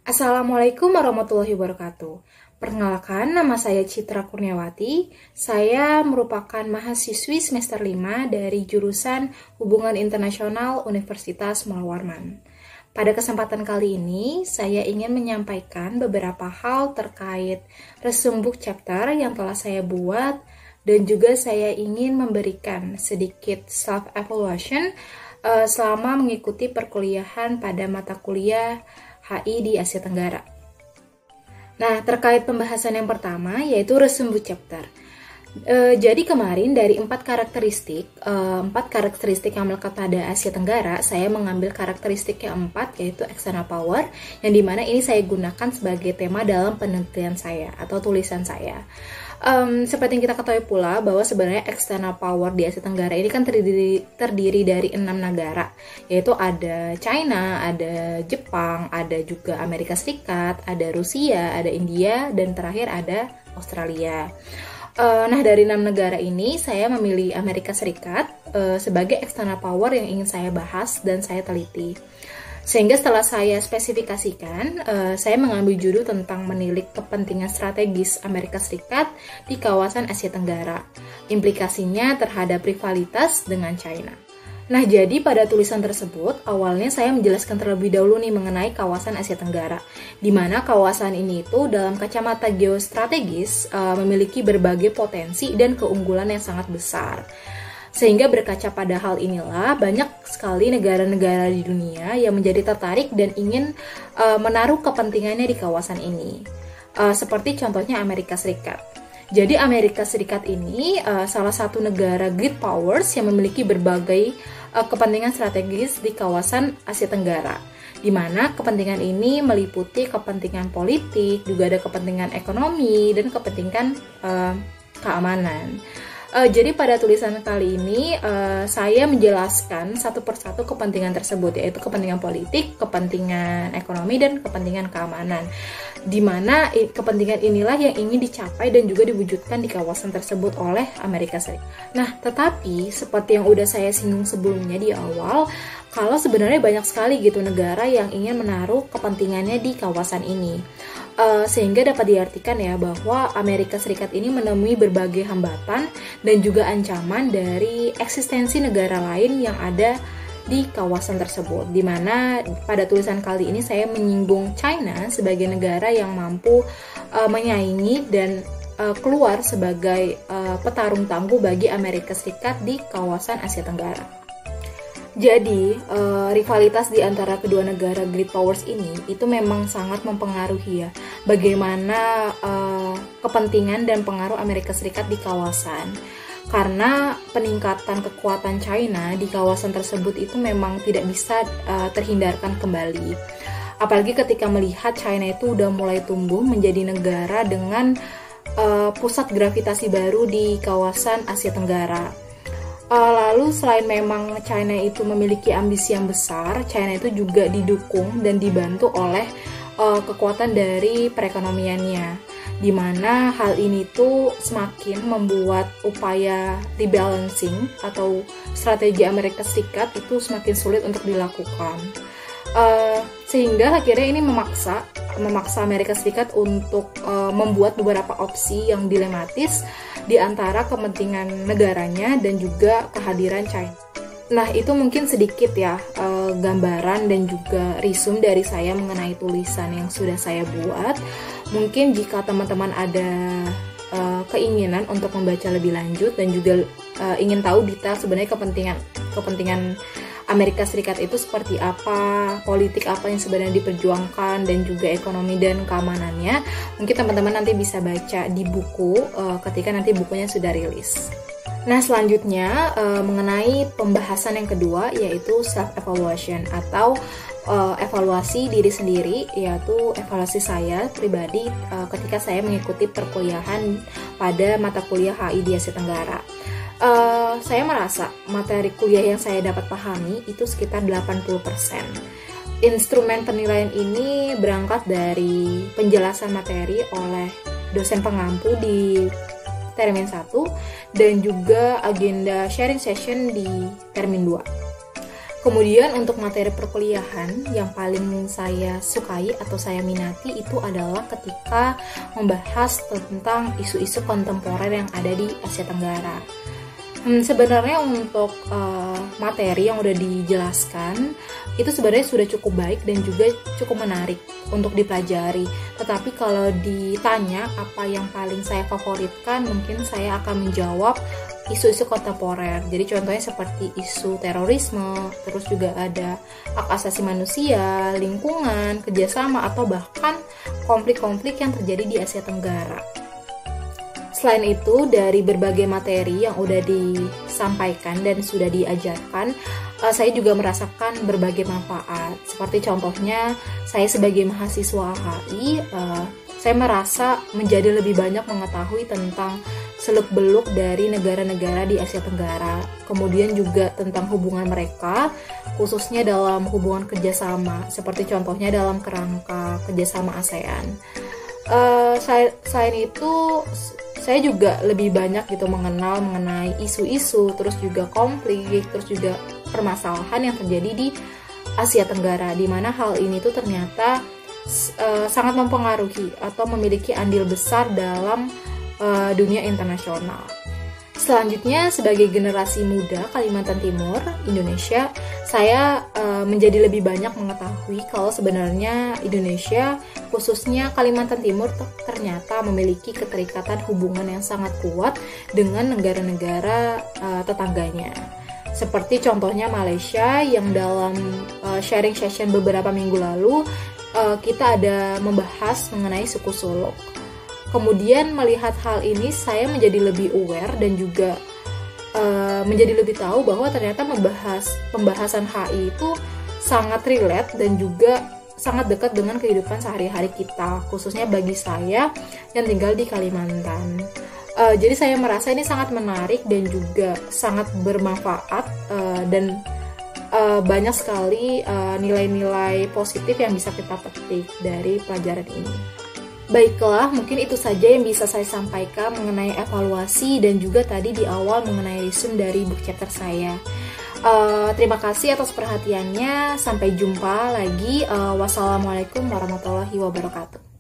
Assalamualaikum warahmatullahi wabarakatuh. Perkenalkan, nama saya Citra Kurniawati. Saya merupakan mahasiswi semester 5 dari jurusan Hubungan Internasional Universitas Mula Warman. Pada kesempatan kali ini, saya ingin menyampaikan beberapa hal terkait resume book chapter yang telah saya buat, dan juga saya ingin memberikan sedikit self-evaluation selama mengikuti perkuliahan pada mata kuliah HI di Asia Tenggara. Nah, terkait pembahasan yang pertama, yaitu resume book chapter. Jadi kemarin dari 4 karakteristik yang melekat pada Asia Tenggara, saya mengambil karakteristik yang 4, yaitu external power, yang dimana ini saya gunakan sebagai tema dalam penelitian saya atau tulisan saya. Seperti yang kita ketahui pula bahwa sebenarnya external power di Asia Tenggara ini kan terdiri dari 6 negara, yaitu ada China, ada Jepang, ada juga Amerika Serikat, ada Rusia, ada India, dan terakhir ada Australia. Nah, dari 6 negara ini saya memilih Amerika Serikat sebagai external power yang ingin saya bahas dan saya teliti. Sehingga setelah saya spesifikasikan, saya mengambil judul tentang menilik kepentingan strategis Amerika Serikat di kawasan Asia Tenggara, implikasinya terhadap rivalitas dengan China. Nah, jadi pada tulisan tersebut, awalnya saya menjelaskan terlebih dahulu nih mengenai kawasan Asia Tenggara, di mana kawasan ini itu dalam kacamata geostrategis memiliki berbagai potensi dan keunggulan yang sangat besar. Sehingga berkaca pada hal inilah, banyak sekali negara-negara di dunia yang menjadi tertarik dan ingin menaruh kepentingannya di kawasan ini. Seperti contohnya Amerika Serikat. Jadi Amerika Serikat ini salah satu negara great powers yang memiliki berbagai kepentingan strategis di kawasan Asia Tenggara, di mana kepentingan ini meliputi kepentingan politik, juga ada kepentingan ekonomi, dan kepentingan keamanan. Jadi pada tulisan kali ini saya menjelaskan satu persatu kepentingan tersebut, yaitu kepentingan politik, kepentingan ekonomi, dan kepentingan keamanan, di mana kepentingan inilah yang ingin dicapai dan juga diwujudkan di kawasan tersebut oleh Amerika Serikat. Nah, tetapi seperti yang udah saya singgung sebelumnya di awal, kalau sebenarnya banyak sekali gitu negara yang ingin menaruh kepentingannya di kawasan ini. Sehingga dapat diartikan ya bahwa Amerika Serikat ini menemui berbagai hambatan dan juga ancaman dari eksistensi negara lain yang ada di kawasan tersebut, di mana pada tulisan kali ini saya menyinggung China sebagai negara yang mampu menyaingi dan keluar sebagai petarung tangguh bagi Amerika Serikat di kawasan Asia Tenggara. Jadi, rivalitas di antara kedua negara great powers ini itu memang sangat mempengaruhi ya bagaimana kepentingan dan pengaruh Amerika Serikat di kawasan. Karena peningkatan kekuatan China di kawasan tersebut itu memang tidak bisa terhindarkan kembali. Apalagi ketika melihat China itu udah mulai tumbuh menjadi negara dengan pusat gravitasi baru di kawasan Asia Tenggara. Lalu selain memang China itu memiliki ambisi yang besar, China itu juga didukung dan dibantu oleh kekuatan dari perekonomiannya, di mana hal ini tuh semakin membuat upaya rebalancing atau strategi Amerika Serikat itu semakin sulit untuk dilakukan. Sehingga akhirnya ini memaksa Amerika Serikat untuk membuat beberapa opsi yang dilematis di antara kepentingan negaranya dan juga kehadiran China. Nah, itu mungkin sedikit ya gambaran dan juga resume dari saya mengenai tulisan yang sudah saya buat. Mungkin jika teman-teman ada keinginan untuk membaca lebih lanjut dan juga ingin tahu detail sebenarnya kepentingan Amerika Serikat itu seperti apa, politik apa yang sebenarnya diperjuangkan, dan juga ekonomi dan keamanannya, mungkin teman-teman nanti bisa baca di buku ketika nanti bukunya sudah rilis. Nah, selanjutnya mengenai pembahasan yang kedua, yaitu self-evaluation atau evaluasi diri sendiri, yaitu evaluasi saya pribadi ketika saya mengikuti perkuliahan pada mata kuliah HI di Asia Tenggara. Saya merasa materi kuliah yang saya dapat pahami itu sekitar 80%. Instrumen penilaian ini berangkat dari penjelasan materi oleh dosen pengampu di termin 1 dan juga agenda sharing session di termin 2. Kemudian untuk materi perkuliahan yang paling saya sukai atau saya minati itu adalah ketika membahas tentang isu-isu kontemporer yang ada di Asia Tenggara. Sebenarnya untuk materi yang udah dijelaskan itu sebenarnya sudah cukup baik dan juga cukup menarik untuk dipelajari. Tetapi kalau ditanya apa yang paling saya favoritkan, mungkin saya akan menjawab isu-isu kontemporer. Jadi contohnya seperti isu terorisme, terus juga ada hak asasi manusia, lingkungan, kerjasama, atau bahkan konflik-konflik yang terjadi di Asia Tenggara. Selain itu, dari berbagai materi yang udah disampaikan dan sudah diajarkan, saya juga merasakan berbagai manfaat. Seperti contohnya, saya sebagai mahasiswa HI, saya merasa menjadi lebih banyak mengetahui tentang seluk-beluk dari negara-negara di Asia Tenggara. Kemudian juga tentang hubungan mereka, khususnya dalam hubungan kerjasama, seperti contohnya dalam kerangka kerjasama ASEAN. Selain itu, saya juga lebih banyak gitu mengenal mengenai isu-isu, terus juga konflik, terus juga permasalahan yang terjadi di Asia Tenggara, di mana hal ini tuh ternyata sangat mempengaruhi atau memiliki andil besar dalam dunia internasional. Selanjutnya, sebagai generasi muda Kalimantan Timur, Indonesia, saya menjadi lebih banyak mengetahui kalau sebenarnya Indonesia, khususnya Kalimantan Timur, ternyata memiliki keterikatan hubungan yang sangat kuat dengan negara-negara tetangganya. Seperti contohnya Malaysia yang dalam sharing session beberapa minggu lalu, kita ada membahas mengenai suku Suluk. Kemudian melihat hal ini, saya menjadi lebih aware dan juga menjadi lebih tahu bahwa ternyata pembahasan HI itu sangat relate dan juga sangat dekat dengan kehidupan sehari-hari kita, khususnya bagi saya yang tinggal di Kalimantan. Jadi saya merasa ini sangat menarik dan juga sangat bermanfaat dan banyak sekali nilai-nilai positif yang bisa kita petik dari pelajaran ini. Baiklah, mungkin itu saja yang bisa saya sampaikan mengenai evaluasi dan juga tadi di awal mengenai resume dari book chapter saya. Terima kasih atas perhatiannya. Sampai jumpa lagi. Wassalamualaikum warahmatullahi wabarakatuh.